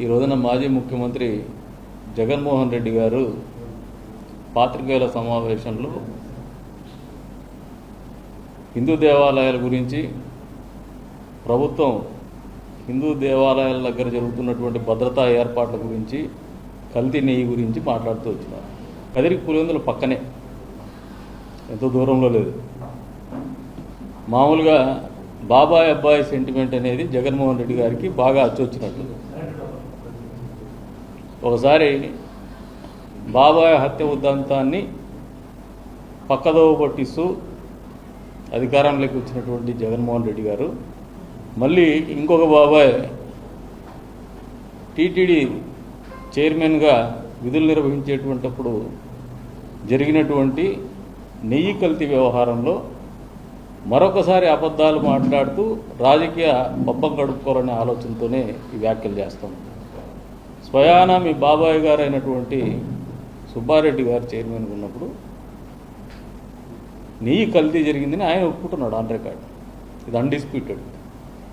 ఈ రోజున మాజీ ముఖ్యమంత్రి జగన్మోహన్ రెడ్డి గారు పాత్రికేయుల సమావేశంలో హిందూ దేవాలయాల గురించి, ప్రభుత్వం హిందూ దేవాలయాల దగ్గర జరుగుతున్నటువంటి భద్రతా ఏర్పాట్ల గురించి, కల్తీ నెయ్యి గురించి మాట్లాడుతూ వచ్చినారు. కదిరి పులివెందుల పక్కనే, ఎంతో దూరంలో లేదు. మామూలుగా బాబాయ్ అబ్బాయి సెంటిమెంట్ అనేది జగన్మోహన్ రెడ్డి గారికి బాగా అచ్చొచ్చినట్లు. ఒకసారి బాబాయ్ హత్య ఉదంతాన్ని పక్కదోవ పట్టిస్తూ అధికారంలోకి వచ్చినటువంటి జగన్మోహన్ రెడ్డి గారు మళ్ళీ ఇంకొక బాబాయ్ టీటీడీ చైర్మన్గా విధులు నిర్వహించేటువంటిప్పుడు జరిగినటువంటి నెయ్యి కల్తీ వ్యవహారంలో మరొకసారి అబద్ధాలు మాట్లాడుతూ రాజకీయ పబ్బం గడుపుకోవాలనే ఆలోచనతోనే ఈ వ్యాఖ్యలు చేస్తాం. స్వయానా మీ బాబాయ్ గారు అయినటువంటి సుబ్బారెడ్డి గారు చైర్మన్గా ఉన్నప్పుడు నెయ్యి కల్తీ జరిగిందని ఆయన ఒప్పుకుంటున్నాడు ఆన్ రికార్డ్. ఇది అన్డిస్ప్యూటెడ్.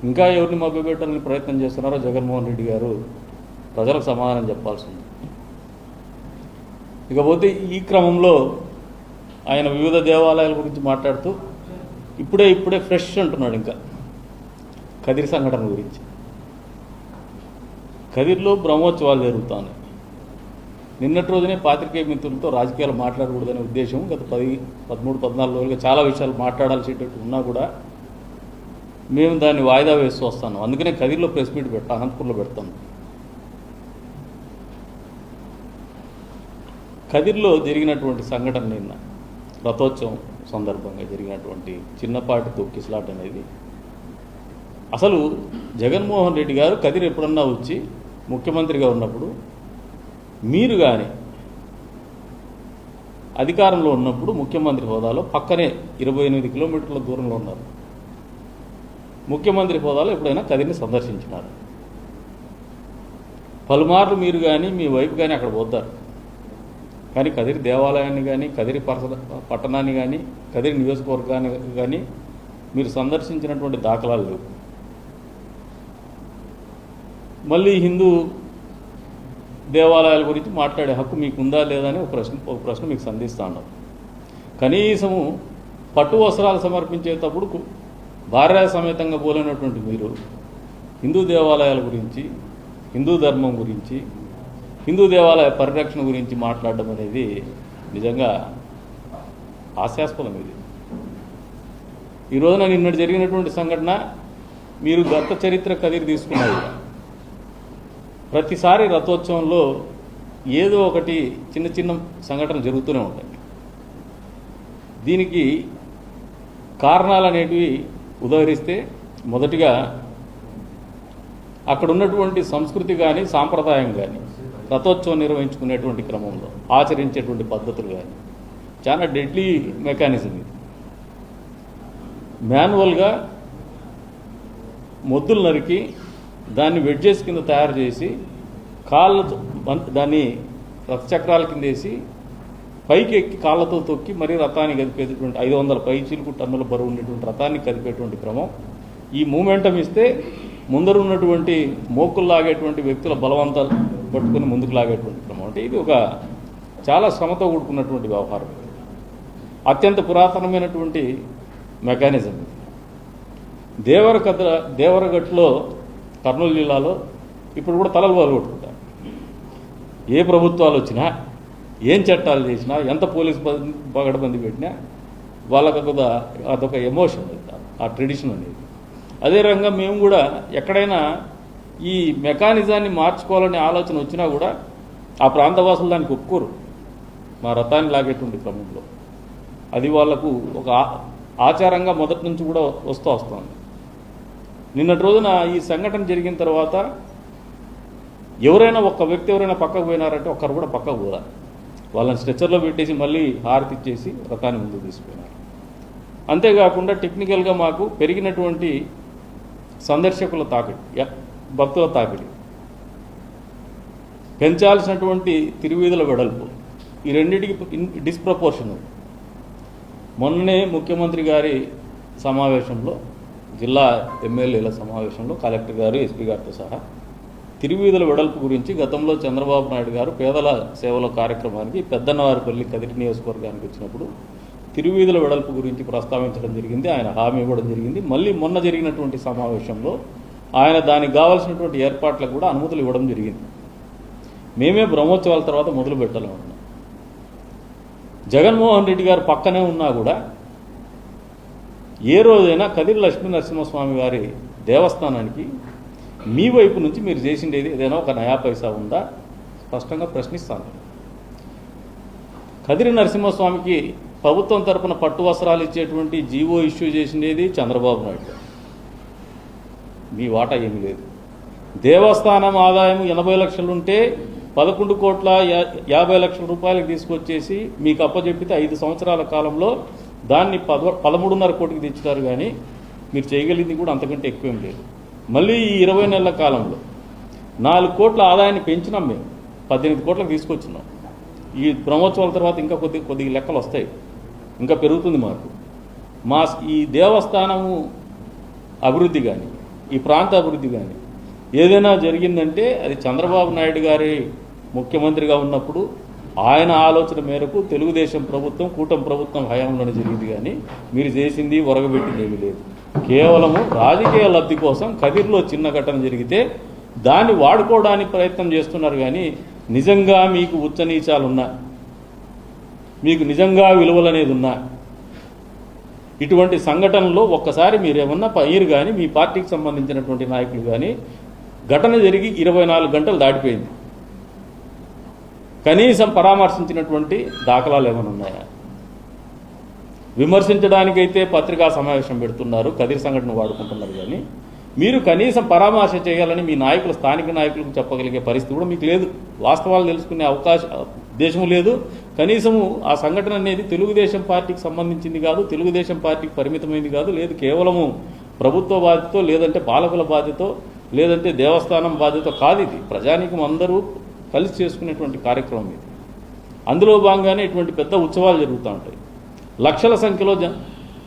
ఇంకా ఎవరిని మభ్యపెట్టాలని ప్రయత్నం చేస్తున్నారో జగన్మోహన్ రెడ్డి గారు ప్రజలకు సమాధానం చెప్పాల్సింది. ఇకపోతే ఈ క్రమంలో ఆయన వివిధ దేవాలయాల గురించి మాట్లాడుతూ ఇప్పుడే ఫ్రెష్ అంటున్నాడు. ఇంకా కదిరి సంఘటన గురించి. కదిరిలో బ్రహ్మోత్సవాలు జరుగుతున్నాయి. నిన్నటి రోజునే పాత్రికేయ మిత్రులతో రాజకీయాలు మాట్లాడకూడదనే ఉద్దేశం గత 13-14 రోజులుగా చాలా విషయాలు మాట్లాడాల్సేటట్టు ఉన్నా కూడా మేము దాన్ని వాయిదా వేస్తూ వస్తాను. అందుకనే కదిరిలో ప్రెస్ మీట్ అనంతపూర్లో పెడతాను. కదిరిలో జరిగినటువంటి సంఘటన నిన్న రథోత్సవం సందర్భంగా జరిగినటువంటి చిన్నపాటి తొక్కిసలాట అనేది, అసలు జగన్మోహన్ రెడ్డి గారు కదిరి ఎప్పుడన్నా వచ్చి ముఖ్యమంత్రిగా ఉన్నప్పుడు, మీరు కానీ అధికారంలో ఉన్నప్పుడు ముఖ్యమంత్రి హోదాలో పక్కనే 28 కిలోమీటర్ల దూరంలో ఉన్నారు. ముఖ్యమంత్రి హోదాలో ఎప్పుడైనా కదిరిని సందర్శించినారు? పలుమార్లు మీరు కానీ మీ వైపు కానీ అక్కడ పోతారు. కానీ కదిరి దేవాలయాన్ని కానీ, కదిరి పట్టణాన్ని కానీ, కదిరి నియోజకవర్గాన్ని కానీ మీరు సందర్శించినటువంటి దాఖలాలు లేవు. మళ్ళీ హిందూ దేవాలయాల గురించి మాట్లాడే హక్కు మీకు ఉందా లేదా అని ఒక ప్రశ్న మీకు సంధిస్తూ ఉన్నారు. కనీసము పట్టు వస్త్రాలు సమర్పించేటప్పుడు భార్య సమేతంగా పోలేనటువంటి మీరు హిందూ దేవాలయాల గురించి, హిందూ ధర్మం గురించి, హిందూ దేవాలయ పరిరక్షణ గురించి మాట్లాడడం అనేది నిజంగా హాస్యాస్పదం. ఇది ఈ రోజున నిన్నటి జరిగినటువంటి సంఘటన మీరు గత చరిత్ర కదిరి తీసుకున్నారు. ప్రతిసారి రథోత్సవంలో ఏదో ఒకటి చిన్న చిన్న సంఘటనలు జరుగుతూనే ఉంటాయి. దీనికి కారణాలు అనేటివి ఉదహరిస్తే, మొదటిగా అక్కడ ఉన్నటువంటి సంస్కృతి కానీ, సాంప్రదాయం కానీ, రథోత్సవం నిర్వహించుకునేటువంటి క్రమంలో ఆచరించేటువంటి పద్ధతులు కానీ చాలా డెడ్లీ మెకానిజం. ఇది మాన్యువల్గా మొద్దులు నరికి దాన్ని వెడ్జెస్ కింద తయారు చేసి కాళ్ళతో దాన్ని రథచక్రాల కింద వేసి పైకి ఎక్కి కాళ్ళతో తొక్కి మరీ రథాన్ని కదిపేటువంటి 500 టన్నుల బరువు ఉండేటువంటి రథాన్ని కదిపేటువంటి క్రమం. ఈ మూమెంటం ఇస్తే ముందరు ఉన్నటువంటి మోకులు లాగేటువంటి వ్యక్తుల బలవంతాలు పట్టుకుని ముందుకు లాగేటువంటి క్రమం. అంటే ఇది ఒక చాలా శ్రమతో కూడుకున్నటువంటి వ్యవహారం. అత్యంత పురాతనమైనటువంటి మెకానిజం. దేవరగట్టులో కర్నూలు జిల్లాలో ఇప్పుడు కూడా తలలు పగలగొట్టుకుంటారు. ఏ ప్రభుత్వాలు వచ్చినా, ఏం చట్టాలు చేసినా, ఎంత పోలీసు పగడబంది పెట్టినా వాళ్ళకు అదొక ఎమోషన్, ఆ ట్రెడిషన్ అనేది. అదే రకంగా మేము కూడా ఎక్కడైనా ఈ మెకానిజాన్ని మార్చుకోవాలనే ఆలోచన వచ్చినా కూడా ఆ ప్రాంతవాసులు దానికి ఒప్పుకోరు. మా రథాన్ని లాగేటువంటి క్రమంలో అది వాళ్లకు ఒక ఆచారంగా మొదటి నుంచి కూడా వస్తుంది. నిన్నటి రోజున ఈ సంఘటన జరిగిన తర్వాత ఎవరైనా ఒక్క వ్యక్తి ఎవరైనా పక్కకు పోయినారంటే ఒక్కరు కూడా పక్కకు పోరా. వాళ్ళని స్ట్రెచ్చర్లో పెట్టేసి మళ్ళీ హారతి ఇచ్చేసి రథాన్ని ముందుకు తీసుకుపోయినారు. అంతేకాకుండా టెక్నికల్గా మాకు పెరిగినటువంటి సందర్శకుల తాకిడి, భక్తుల తాకిడి, పెంచాల్సినటువంటి తిరువీధుల వెడల్పు, ఈ రెండింటికి డిస్ప్రపోర్షన్. మొన్ననే ముఖ్యమంత్రి గారి సమావేశంలో, జిల్లా ఎమ్మెల్యేల సమావేశంలో కలెక్టర్ గారు, ఎస్పీ గారితో సహా తిరువీధుల వెడల్పు గురించి గతంలో చంద్రబాబు నాయుడు గారు పేదల సేవల కార్యక్రమానికి పెద్దన్నవారిపల్లి కదిరి నియోజకవర్గానికి వచ్చినప్పుడు తిరువీధుల వెడల్పు గురించి ప్రస్తావించడం జరిగింది. ఆయన హామీ ఇవ్వడం జరిగింది. మళ్ళీ మొన్న జరిగినటువంటి సమావేశంలో ఆయన దానికి కావాల్సినటువంటి ఏర్పాట్లకు కూడా అనుమతులు ఇవ్వడం జరిగింది. మేమే బ్రహ్మోత్సవాల తర్వాత మొదలు పెట్టాలనుకున్నాం. జగన్మోహన్ రెడ్డి గారు పక్కనే ఉన్నా కూడా ఏ రోజైనా కదిరి లక్ష్మీ నరసింహస్వామి గారి దేవస్థానానికి మీ వైపు నుంచి మీరు చేసిండేది ఏదైనా ఒక నయా పైసా ఉందా? స్పష్టంగా ప్రశ్నిస్తాను. కదిరి నరసింహస్వామికి ప్రభుత్వం తరపున పట్టు వస్త్రాలు ఇచ్చేటువంటి జీవో ఇష్యూ చేసిండేది చంద్రబాబు నాయుడు. మీ వాటా ఏమీ లేదు. దేవస్థానం ఆదాయం 80 లక్షలుంటే 11,50,00,000 రూపాయలకు తీసుకొచ్చేసి మీకు అప్పచెప్పితే 5 సంవత్సరాల కాలంలో దాన్ని 13.5 కోటికి తెచ్చుతారు. కానీ మీరు చేయగలిగింది కూడా అంతకంటే ఎక్కువేం లేదు. మళ్ళీ ఈ 20 నెలల కాలంలో 4 కోట్ల ఆదాయాన్ని పెంచినాం. మేము 18 కోట్లకు తీసుకొచ్చినాం. ఈ బ్రహ్మోత్సవాల తర్వాత ఇంకా కొద్ది లెక్కలు వస్తాయి, ఇంకా పెరుగుతుంది మార్పు. ఈ దేవస్థానము అభివృద్ధి కానీ ఈ ప్రాంత అభివృద్ధి కానీ ఏదైనా జరిగిందంటే అది చంద్రబాబు నాయుడు గారి ముఖ్యమంత్రిగా ఉన్నప్పుడు ఆయన ఆలోచన మేరకు తెలుగుదేశం ప్రభుత్వం కూటమి ప్రభుత్వం హయాంలోనే జరిగింది. కానీ మీరు చేసింది ఒరగబెట్టింది ఏమీ లేదు. కేవలము రాజకీయ లబ్ధి కోసం కదిరిలో చిన్న ఘటన జరిగితే దాన్ని వాడుకోవడానికి ప్రయత్నం చేస్తున్నారు. కానీ నిజంగా మీకు ఉచ్చనీచాలున్నా, మీకు నిజంగా విలువలు అనేది ఉన్నా, ఇటువంటి సంఘటనలో ఒక్కసారి మీరేమన్నా మీరు కానీ మీ పార్టీకి సంబంధించినటువంటి నాయకులు కానీ ఘటన జరిగి 24 గంటలు దాటిపోయింది, కనీసం పరామర్శించినటువంటి దాఖలాలు ఏమైనా ఉన్నాయా? విమర్శించడానికైతే పత్రికా సమావేశం పెడుతున్నారు, కదిరి సంఘటన వాడుకుంటున్నారు. కానీ మీరు కనీసం పరామర్శ చేయాలని మీ నాయకులు స్థానిక నాయకులకు చెప్పగలిగే పరిస్థితి కూడా మీకు లేదు. వాస్తవాలు తెలుసుకునే ఉద్దేశం లేదు. కనీసము ఆ సంఘటన అనేది తెలుగుదేశం పార్టీకి సంబంధించింది కాదు, తెలుగుదేశం పార్టీకి పరిమితమైంది కాదు. లేదు కేవలము ప్రభుత్వ బాధ్యత, లేదంటే పాలకుల బాధ్యత, లేదంటే దేవస్థానం బాధ్యత కాదు. ఇది ప్రజానీకం అందరూ కలిసి చేసుకునేటువంటి కార్యక్రమం ఇది. అందులో భాగంగానే ఇటువంటి పెద్ద ఉత్సవాలు జరుగుతూ ఉంటాయి. లక్షల సంఖ్యలో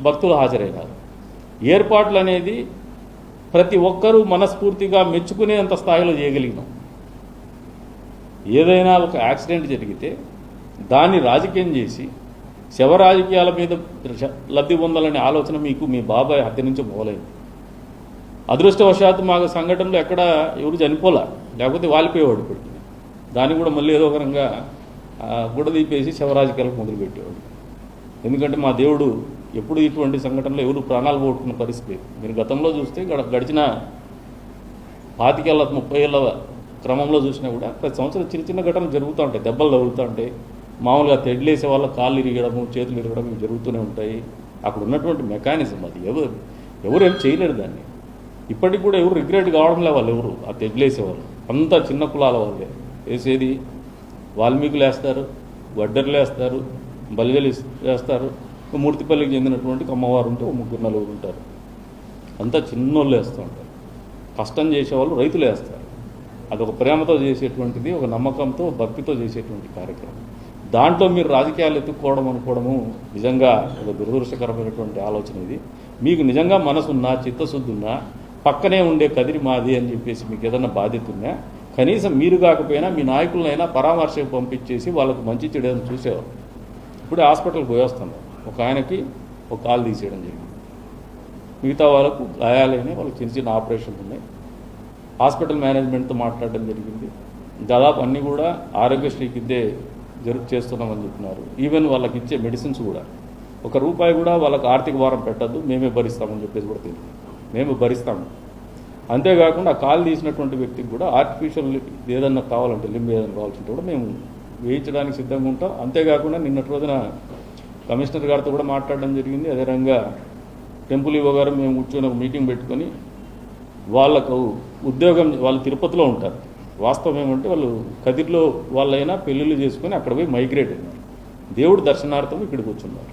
భక్తులు హాజరైనారు. ఏర్పాట్లు అనేది ప్రతి ఒక్కరూ మనస్ఫూర్తిగా మెచ్చుకునేంత స్థాయిలో చేయగలిగినాం. ఏదైనా ఒక యాక్సిడెంట్ జరిగితే దాన్ని రాజకీయం చేసి శవ రాజకీయాల మీద లబ్ధి పొందాలనే ఆలోచన మీకు మీ బాబాయ్ హత్య నుంచి మొదలైంది. అదృష్టవశాత్తు మాకు సంఘటనలో ఎక్కడ ఎవరు చనిపోలే, లేకపోతే వాలిపోయేవాడు. ఇప్పటికి దాన్ని కూడా మళ్ళీ ఏదో ఒక రకంగా గుడదీపేసి శవ రాజకీయాలకు మొదలుపెట్టేవాడు. ఎందుకంటే మా దేవుడు ఎప్పుడు ఇటువంటి సంఘటనలో ఎవరు ప్రాణాలు పోగొట్టుకున్న పరిస్థితి లేదు. మీరు గతంలో చూస్తే గడిచిన 25 ఏళ్ళ 30 ఏళ్ళ క్రమంలో చూసినా కూడా ప్రతి సంవత్సరం చిన్న చిన్న ఘటనలు జరుగుతూ ఉంటాయి. దెబ్బలు తగులుతూ ఉంటాయి. మామూలుగా తెడ్లేసే వాళ్ళ కాళ్ళు ఇరగడము, చేతులు ఇరగడం ఇవి జరుగుతూనే ఉంటాయి. అక్కడ ఉన్నటువంటి మెకానిజం అది ఎవరు ఏం చేయలేరు దాన్ని. ఇప్పటికి కూడా ఎవరు రిగ్రెట్ కావడంలే వాళ్ళు ఎవరు ఆ తెడ్లేసేవాళ్ళు. అంతా చిన్న కులాల వాళ్ళే వేసేది. వాల్మీకులు వేస్తారు, వడ్డర్లు వేస్తారు, బలిజలు వేస్తారు. మూర్తిపల్లికి చెందినటువంటి అమ్మవారు ఉంటే 3-4 ఉంటారు. అంతా చిన్నోళ్ళు వేస్తూ ఉంటారు. కష్టం చేసేవాళ్ళు రైతులు వేస్తారు. అదొక ప్రేమతో చేసేటువంటిది, ఒక నమ్మకంతో భక్తితో చేసేటువంటి కార్యక్రమం. దాంట్లో మీరు రాజకీయాలు ఎత్తుక్కోవడం అనుకోవడము నిజంగా ఒక దురదృష్టకరమైనటువంటి ఆలోచన. ఇది మీకు నిజంగా మనసున్నా, చిత్తశుద్ధి ఉన్నా, పక్కనే ఉండే కదిరి మాది అని చెప్పేసి మీకు ఏదైనా బాధ్యత ఉన్నా కనీసం మీరు కాకపోయినా మీ నాయకులనైనా పరామర్శకు పంపించేసి వాళ్ళకు మంచి చెడని చూసేవారు. ఇప్పుడే హాస్పిటల్కి పోయేస్తున్నారు. ఒక ఆయనకి ఒక కాలు తీసేయడం జరిగింది. మిగతా వాళ్ళకు గాయాలైనాయి, వాళ్ళకి చిన్న చిన్న ఆపరేషన్లు ఉన్నాయి. హాస్పిటల్ మేనేజ్మెంట్తో మాట్లాడడం జరిగింది. దాదాపు అన్నీ కూడా ఆరోగ్యశ్రీ కిందే చేస్తున్నామని చెప్తున్నారు. ఈవెన్ వాళ్ళకి ఇచ్చే మెడిసిన్స్ కూడా ₹1 కూడా వాళ్ళకి ఆర్థిక భారం పెట్టద్దు, మేమే భరిస్తామని చెప్పేసి కూడా తెలియదు. మేము భరిస్తాము. అంతేకాకుండా ఆ కాలు తీసినటువంటి వ్యక్తికి కూడా ఆర్టిఫిషియల్ ఏదన్నా కావాలంటే లింబ్ ఏదైనా కావాల్సింటే కూడా మేము వేయించడానికి సిద్ధంగా ఉంటాం. అంతేకాకుండా నిన్నటి రోజున కమిషనర్ గారితో కూడా మాట్లాడడం జరిగింది. అదే రకంగా టెంపుల్ ఈవో గారు మేము కూర్చొని ఒక మీటింగ్ పెట్టుకొని వాళ్ళకు ఉద్యోగం, వాళ్ళు తిరుపతిలో ఉంటారు. వాస్తవం ఏమంటే వాళ్ళు కదిరిలో వాళ్ళైనా పెళ్ళిళ్ళు చేసుకొని అక్కడ పోయి మైగ్రేట్ అయినారు. దేవుడు దర్శనార్థం ఇక్కడికి వచ్చున్నారు.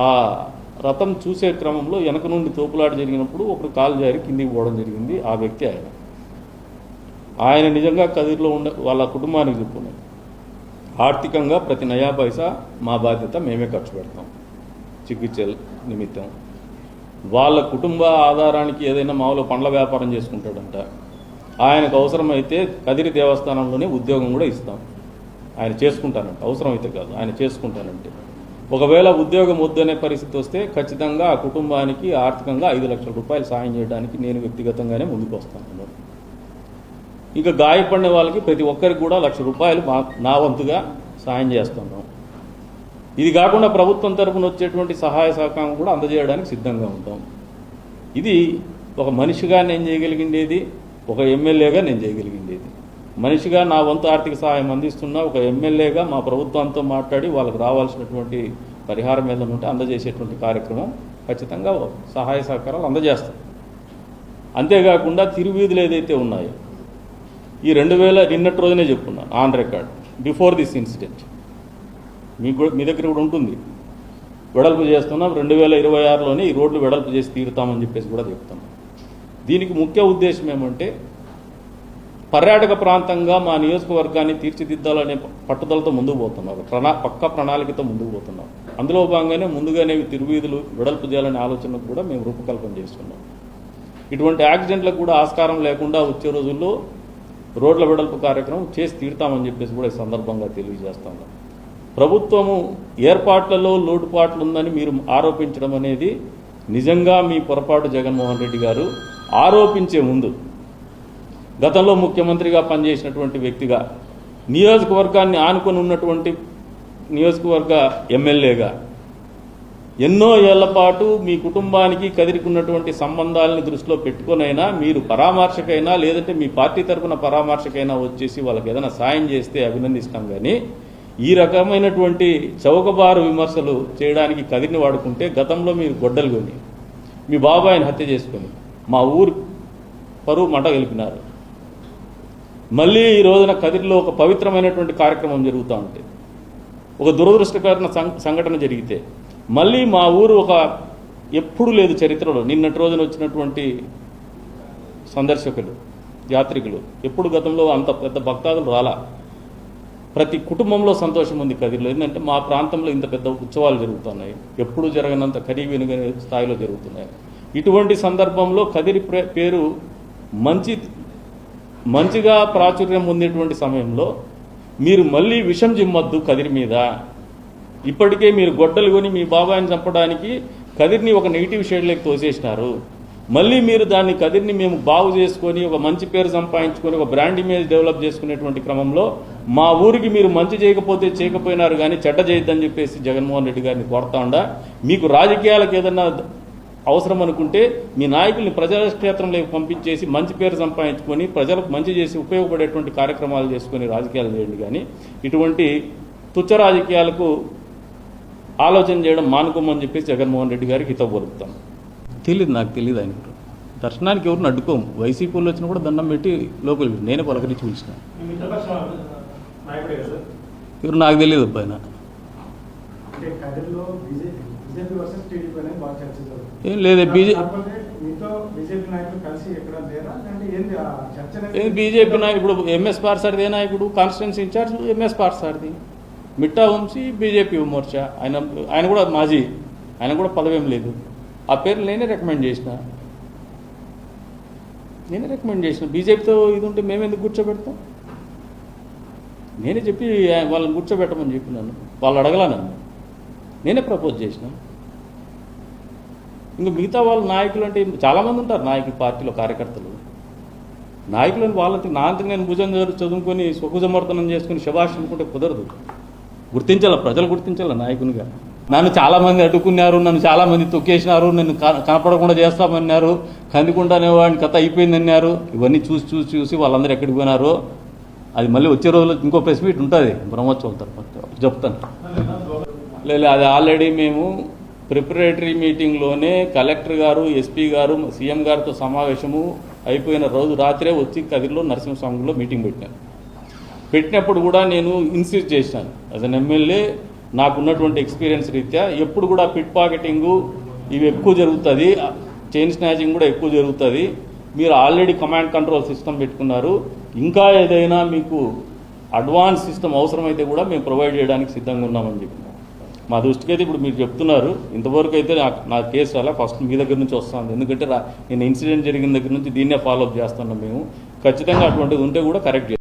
ఆ రథం చూసే క్రమంలో వెనక నుండి తోపులాట జరిగినప్పుడు ఒకరు కాలు జారి కిందికి పోవడం జరిగింది. ఆ వ్యక్తి ఆయన నిజంగా కదిరిలో వాళ్ళ కుటుంబానికి చెప్పుకున్నారు. ఆర్థికంగా ప్రతి నయా పైసా మా బాధ్యత, మేమే ఖర్చు పెడతాం చికిత్స నిమిత్తం. వాళ్ళ కుటుంబ ఆధారానికి ఏదైనా మామూలు పండ్ల వ్యాపారం చేసుకుంటాడంట. ఆయనకు అవసరమైతే కదిరి దేవస్థానంలోనే ఉద్యోగం కూడా ఇస్తాం. ఆయన చేసుకుంటానంటే, అవసరమైతే కాదు, ఆయన చేసుకుంటానంటే. ఒకవేళ ఉద్యోగం వద్దనే పరిస్థితి వస్తే ఖచ్చితంగా ఆ కుటుంబానికి ఆర్థికంగా 5 లక్షల రూపాయలు సాయం చేయడానికి నేను వ్యక్తిగతంగానే ముందుకు వస్తాను. ఇంకా గాయపడిన వాళ్ళకి ప్రతి ఒక్కరికి కూడా 1 లక్ష రూపాయలు నా వంతుగా సాయం చేస్తున్నాం. ఇది కాకుండా ప్రభుత్వం తరఫున వచ్చేటువంటి సహాయ సహకారం కూడా అందజేయడానికి సిద్ధంగా ఉంటాం. ఇది ఒక మనిషిగా నేను చేయగలిగిండేది, ఒక ఎమ్మెల్యేగా నేను చేయగలిగిండేది. మనిషిగా నా వంతు ఆర్థిక సహాయం అందిస్తున్నా, ఒక ఎమ్మెల్యేగా మా ప్రభుత్వంతో మాట్లాడి వాళ్ళకు రావాల్సినటువంటి పరిహారం ఏదైనా ఉంటే అందజేసేటువంటి కార్యక్రమం ఖచ్చితంగా సహాయ సహకారాలు అందజేస్తాం. అంతేకాకుండా తిరువీధులు ఏదైతే ఉన్నాయో ఈ 2000 నిన్నటి రోజునే చెప్పుకున్నాను on record before this incident, మీ దగ్గర కూడా ఉంటుంది. వెడల్పు చేస్తున్నాం, 2026లోనే ఈ రోడ్లు వెడల్పు చేసి తీరుతామని చెప్పేసి కూడా చెప్తున్నాం. దీనికి ముఖ్య ఉద్దేశం ఏమంటే పర్యాటక ప్రాంతంగా మా నియోజకవర్గాన్ని తీర్చిదిద్దాలనే పట్టుదలతో ముందుకు పోతున్నాం, పక్క ప్రణాళికతో ముందుకు పోతున్నాం. అందులో భాగంగానే ముందుగానే తిరువీధులు వెడల్పు చేయాలనే ఆలోచనకు కూడా మేము రూపకల్పన చేస్తున్నాం. ఇటువంటి యాక్సిడెంట్లకు కూడా ఆస్కారం లేకుండా వచ్చే రోజుల్లో రోడ్ల వెడల్పు కార్యక్రమం చేసి తీరుతామని చెప్పేసి కూడా ఈ సందర్భంగా తెలియజేస్తాము. ప్రభుత్వము ఏర్పాట్లలో లోటుపాట్లు ఉందని మీరు ఆరోపించడం అనేది నిజంగా మీ పొరపాటు. జగన్మోహన్ రెడ్డి గారు ఆరోపించే ముందు గతంలో ముఖ్యమంత్రిగా పనిచేసినటువంటి వ్యక్తిగా, నియోజకవర్గాన్ని ఆనుకొని ఉన్నటువంటి నియోజకవర్గ ఎమ్మెల్యేగా ఎన్నో ఏళ్ల పాటు మీ కుటుంబానికి కదిరికున్నటువంటి సంబంధాలని దృష్టిలో పెట్టుకునైనా మీరు పరామర్శకైనా లేదంటే మీ పార్టీ తరఫున పరామర్శకైనా వచ్చేసి వాళ్ళకి ఏదైనా సాయం చేస్తే అభినందిస్తాం. కానీ ఈ రకమైనటువంటి చౌకబారు విమర్శలు చేయడానికి కదిరిని వాడుకుంటే గతంలో మీరు గొడ్డలు కొని మీ బాబాయిని హత్య చేసుకొని మా ఊరు పరువు మంట గెలిపినారు. మళ్ళీ ఈ రోజున కదిరిలో ఒక పవిత్రమైనటువంటి కార్యక్రమం జరుగుతూ ఉంటే ఒక దురదృష్టకరమైన సంఘటన జరిగితే మళ్ళీ మా ఊరు ఒక ఎప్పుడు లేదు చరిత్రలో నిన్నటి రోజున వచ్చినటువంటి సందర్శకులు యాత్రికులు ఎప్పుడు గతంలో అంత పెద్ద భక్తాదులు రాలా. ప్రతి కుటుంబంలో సంతోషం ఉంది కదిరిలో. ఏంటంటే మా ప్రాంతంలో ఇంత పెద్ద ఉత్సవాలు జరుగుతున్నాయి, ఎప్పుడు జరగనంత ఖరీదైన స్థాయిలో జరుగుతున్నాయి. ఇటువంటి సందర్భంలో కదిరి పేరు మంచిగా ప్రాచుర్యం పొందేటువంటి సమయంలో మీరు మళ్ళీ విషం జిమ్మద్దు కదిరి మీద. ఇప్పటికే మీరు గొడ్డలు కొని మీ బాబాయిని చంపడానికి కదిరిని ఒక నెగిటివ్ షేడ్లోకి తోసేసినారు. మళ్ళీ మీరు దాన్ని కదిరిని మేము బాగు చేసుకొని ఒక మంచి పేరు సంపాదించుకొని ఒక బ్రాండ్ ఇమేజ్ డెవలప్ చేసుకునేటువంటి క్రమంలో మా ఊరికి మీరు మంచి చేయకపోయినారు కానీ చెడ్డ చేయొద్దని చెప్పేసి జగన్మోహన్ రెడ్డి గారిని కోరుతా ఉండా. మీకు రాజకీయాలకు ఏదన్నా అవసరం అనుకుంటే మీ నాయకుల్ని ప్రజాక్షేత్రంలోకి పంపించేసి మంచి పేరు సంపాదించుకొని ప్రజలకు మంచి చేసి ఉపయోగపడేటువంటి కార్యక్రమాలు చేసుకొని రాజకీయాలు చేయండి. కానీ ఇటువంటి తుచ్చ రాజకీయాలకు ఆలోచన చేయడం మానుకోమని చెప్పేసి జగన్మోహన్ రెడ్డి గారికి హితవు పలుకుతాం. నాకు తెలియదు ఆయన దర్శనానికి ఎవరిని అడ్డుకోము. వైసీపీలో వచ్చినా కూడా దండం పెట్టి లోపలికి నేనే పలకరించి పిలిచిన. ఎవరు నాకు తెలియదు అబ్బాయిన. ఏం లేదు బీజేపీ నాయకుడు ఇప్పుడు ఎంఎస్ పార్సారథి నాయకుడు constituency in charge M S Parthasarathy, Mitta Vamsi BJP Morcha, ఆయన కూడా మాజీ, ఆయన కూడా పదవేం లేదు. ఆ పేర్లు నేనే రికమెండ్ చేసిన. బీజేపీతో ఇది ఉంటే మేమెందుకు కూర్చోబెడతాం? నేనే చెప్పి వాళ్ళని కూర్చోబెట్టమని చెప్పినాను. వాళ్ళు అడగలా నన్ను, నేనే ప్రపోజ్ చేసిన. ఇంకా మిగతా వాళ్ళ నాయకులు అంటే చాలామంది ఉంటారు నాయకులు, పార్టీలో కార్యకర్తలు. నాయకులను వాళ్ళకి నాంతకు నేను భుజం చదువుకొని స్వకుజమర్దనం చేసుకుని శభాష్ అనుకుంటే కుదరదు. ప్రజలు గుర్తించాల నాయకునిగా. నన్ను చాలామంది అడ్డుకున్నారు, నన్ను చాలామంది తొక్కేసినారు, నన్ను కనపడకుండా చేస్తామన్నారు, కందికుండానే వాడిని కథ అయిపోయిందన్నారు. ఇవన్నీ చూసి వాళ్ళందరూ ఎక్కడికి పోయినారో అది మళ్ళీ వచ్చే రోజుల్లో ఇంకో ప్రెస్ మీట్ ఉంటుంది బ్రహ్మోత్సవం తర్వాత చెప్తాను. లేదు, అది ఆల్రెడీ మేము ప్రిపరేటరీ మీటింగ్లోనే కలెక్టర్ గారు, ఎస్పీ గారు, సీఎం గారితో సమావేశము అయిపోయిన రోజు రాత్రే వచ్చి కదిరిలో నరసింహస్వామిలో మీటింగ్ పెట్టినప్పుడు కూడా నేను ఇన్సిస్ట్ చేశాను యాజ్ అన్ ఎమ్మెల్యే. నాకున్నటువంటి ఎక్స్పీరియన్స్ రీత్యా ఎప్పుడు కూడా పిట్ పాకెటింగు ఇవి ఎక్కువ జరుగుతుంది, చైన్ స్నాచింగ్ కూడా ఎక్కువ జరుగుతుంది. మీరు ఆల్రెడీ కమాండ్ కంట్రోల్ సిస్టమ్ పెట్టుకున్నారు, ఇంకా ఏదైనా మీకు అడ్వాన్స్ సిస్టమ్ అవసరమైతే కూడా మేము ప్రొవైడ్ చేయడానికి సిద్ధంగా ఉన్నామని చెప్పినాం. మా దృష్టికి అయితే ఇప్పుడు మీరు చెప్తున్నారు, ఇంతవరకు అయితే నా కేసు అలా ఫస్ట్ మీ దగ్గర నుంచి వస్తుంది. ఎందుకంటే నేను ఇన్సిడెంట్ జరిగిన దగ్గర నుంచి దీన్నే ఫాలోఅప్ చేస్తున్నాం. మేము ఖచ్చితంగా అటువంటిది ఉంటే కూడా కరెక్ట్